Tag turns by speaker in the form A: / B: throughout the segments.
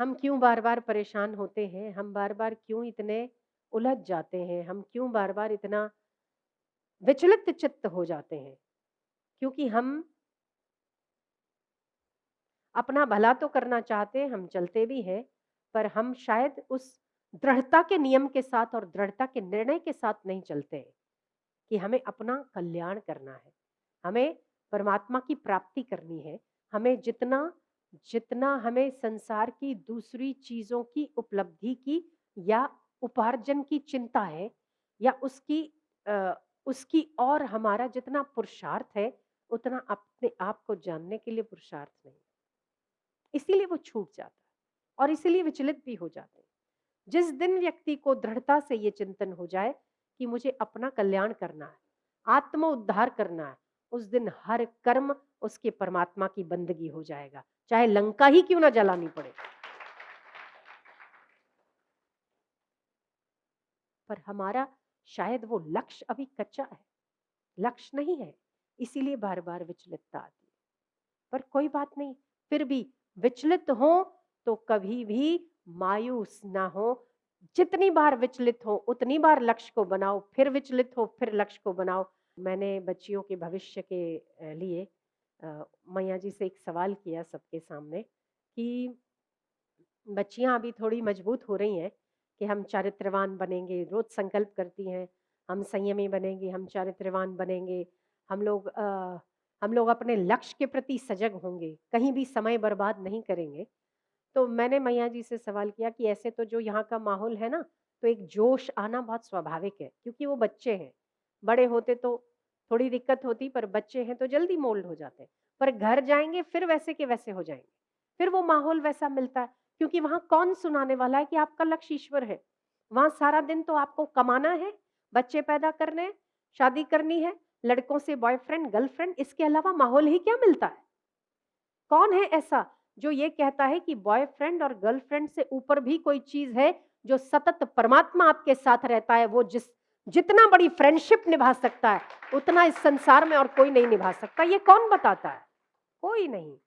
A: हम क्यों बार-बार परेशान होते हैं? हम बार-बार क्यों इतने उलझ जाते हैं? हम क्यों बार-बार इतना विचलित चित्त हो जाते हैं? क्योंकि हम अपना भला तो करना चाहते हैं, हम चलते भी हैं, पर हम शायद उस दृढ़ता के नियम के साथ और दृढ़ता के निर्णय के साथ नहीं चलते हैं कि हमें अपना कल्याण करना है। हमें परमात्मा की प्राप्ति करनी है। हमें जितना जितना हमें संसार की दूसरी चीज़ों की उपलब्धि की या उपार्जन की चिंता है या अ, उसकी और हमारा जितना पुरुषार्थ है, उतना अपने आप को जानने के लिए पुरुषार्थ नहीं। इसीलिए वो छूट जाता है और इसीलिए विचलित भी हो जाते हैं। जिस दिन व्यक्ति को दृढ़ता से ये चिंतन हो जाए कि मुझे अपना कल्याण करना है, आत्म उद्धार करना है, उस दिन हर कर्म उसके परमात्मा की बंदगी हो जाएगा, चाहे लंका ही क्यों ना जलानी पड़े। पर हमारा शायद वो लक्ष्य अभी कच्चा है, लक्ष्य नहीं है, इसीलिए बार बार विचलितता आती है। पर कोई बात नहीं, फिर भी विचलित हो तो कभी भी मायूस ना हो। जितनी बार विचलित हो उतनी बार लक्ष्य को बनाओ, फिर विचलित हो फिर लक्ष्य को बनाओ। मैंने बच्चियों के भविष्य के लिए मैया जी से एक सवाल किया सबके सामने कि बच्चियां अभी थोड़ी मजबूत हो रही हैं कि हम चारित्रवान बनेंगे, रोज संकल्प करती हैं, हम संयमी बनेंगे, हम चारित्रवान बनेंगे, हम लोग हम लोग अपने लक्ष्य के प्रति सजग होंगे, कहीं भी समय बर्बाद नहीं करेंगे। तो मैंने मैया जी से सवाल किया कि ऐसे तो जो यहाँ का माहौल है ना, तो एक जोश आना बहुत स्वाभाविक है क्योंकि वो बच्चे हैं। बड़े होते तो थोड़ी दिक्कत होती, पर बच्चे हैं तो जल्दी मोल्ड हो जाते हैं। पर घर जाएंगे फिर वैसे के वैसे हो जाएंगे, फिर वो माहौल वैसा मिलता है क्योंकि वहां कौन सुनाने वाला है कि आपका लक्ष्य ईश्वर है। वहां सारा दिन तो आपको कमाना है, बच्चे पैदा करने हैं, शादी करनी है, लड़कों से बॉयफ्रेंड गर्लफ्रेंड, इसके अलावा माहौल ही क्या मिलता है? कौन है ऐसा जो ये कहता है कि बॉयफ्रेंड और गर्लफ्रेंड से ऊपर भी कोई चीज है जो सतत परमात्मा आपके साथ रहता है? वो जितना बड़ी फ्रेंडशिप निभा सकता है उतना इस संसार में और कोई नहीं निभा सकता। ये कौन बताता है? कोई नहीं।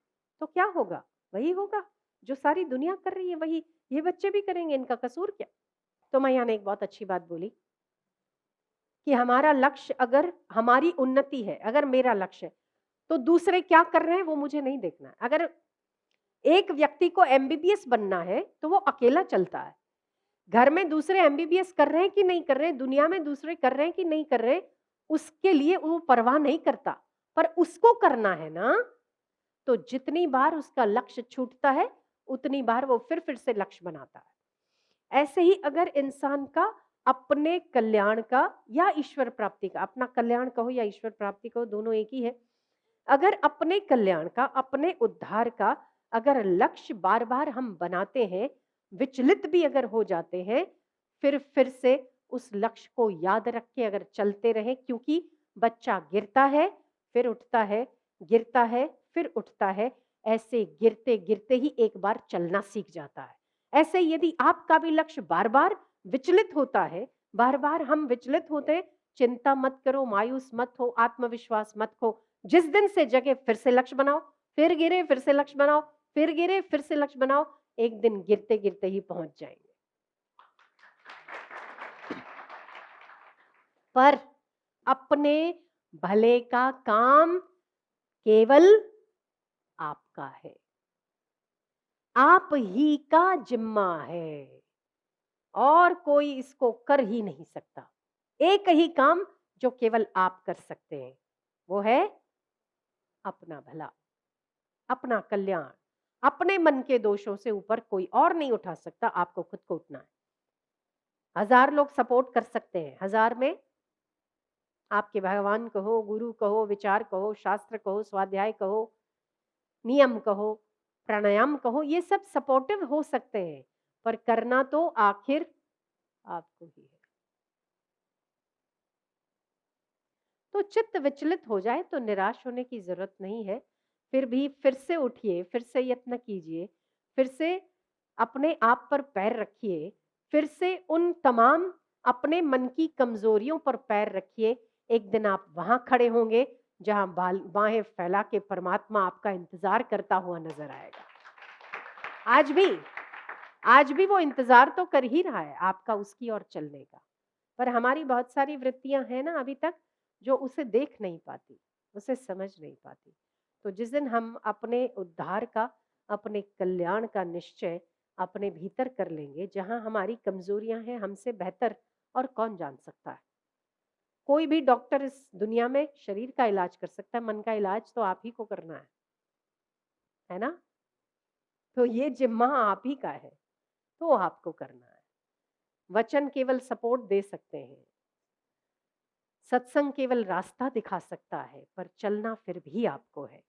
A: तो क्या होगा? वही होगा जो सारी दुनिया कर रही है, वही ये बच्चे भी करेंगे, इनका कसूर क्या? तो मैया ने एक बहुत अच्छी बात बोली कि हमारा लक्ष्य, अगर हमारी उन्नति है, अगर मेरा लक्ष्य है, तो दूसरे क्या कर रहे हैं वो मुझे नहीं देखना है। अगर एक व्यक्ति को एमबीबीएस बनना है तो वो अकेला चलता है। घर में दूसरे एमबीबीएस कर रहे हैं कि नहीं कर रहे हैं, दुनिया में दूसरे कर रहे हैं कि नहीं कर रहे हैं, उसके लिए वो परवाह नहीं करता। पर उसको करना है ना, तो जितनी बार उसका लक्ष्य छूटता है उतनी बार वो फिर से लक्ष्य बनाता है। ऐसे ही अगर इंसान का अपने कल्याण का या ईश्वर प्राप्ति का, अपना कल्याण कहो या ईश्वर प्राप्ति कहो, दोनों एक ही है। अगर अपने कल्याण का, अपने उद्धार का अगर लक्ष्य बार बार हम बनाते हैं, विचलित भी अगर हो जाते हैं, फिर से उस लक्ष्य को याद रख के अगर चलते रहे, क्योंकि बच्चा गिरता है फिर उठता है, गिरता है फिर उठता है, ऐसे गिरते गिरते ही एक बार चलना सीख जाता है। ऐसे यदि आपका भी लक्ष्य बार बार विचलित होता है, बार बार हम विचलित होते हैं, चिंता मत करो, मायूस मत हो, आत्मविश्वास मत खो। जिस दिन से जगे फिर से लक्ष्य बनाओ, फिर गिरे फिर से लक्ष्य बनाओ, फिर गिरे फिर से लक्ष्य बनाओ, एक दिन गिरते गिरते ही पहुंच जाएंगे। पर अपने भले का काम केवल आपका है, आप ही का जिम्मा है और कोई इसको कर ही नहीं सकता। एक ही काम जो केवल आप कर सकते हैं, वो है अपना भला, अपना कल्याण। अपने मन के दोषों से ऊपर कोई और नहीं उठा सकता, आपको खुद को उठना है। हजार लोग सपोर्ट कर सकते हैं, हजार में आपके भगवान कहो, गुरु कहो, विचार कहो, शास्त्र कहो, स्वाध्याय कहो, नियम कहो, प्राणायाम कहो, ये सब सपोर्टिव हो सकते हैं, पर करना तो आखिर आपको ही है। तो चित्त विचलित हो जाए तो निराश होने की जरूरत नहीं है। फिर भी फिर से उठिए, फिर से यत्न कीजिए, फिर से अपने आप पर पैर रखिए, फिर से उन तमाम अपने मन की कमजोरियों पर पैर रखिए। एक दिन आप वहां खड़े होंगे जहां बाहें फैला के परमात्मा आपका इंतजार करता हुआ नजर आएगा। आज भी आज भी वो इंतज़ार तो कर ही रहा है आपका उसकी ओर चलने का। पर हमारी बहुत सारी वृत्तियाँ हैं ना अभी तक जो उसे देख नहीं पाती, उसे समझ नहीं पाती। तो जिस दिन हम अपने उद्धार का, अपने कल्याण का निश्चय अपने भीतर कर लेंगे, जहाँ हमारी कमज़ोरियाँ हैं हमसे बेहतर और कौन जान सकता है। कोई भी डॉक्टर इस दुनिया में शरीर का इलाज कर सकता है, मन का इलाज तो आप ही को करना है ना? तो ये ज़िम्मा आप ही का है, तो आपको करना है। वचन केवल सपोर्ट दे सकते हैं, सत्संग केवल रास्ता दिखा सकता है, पर चलना फिर भी आपको है।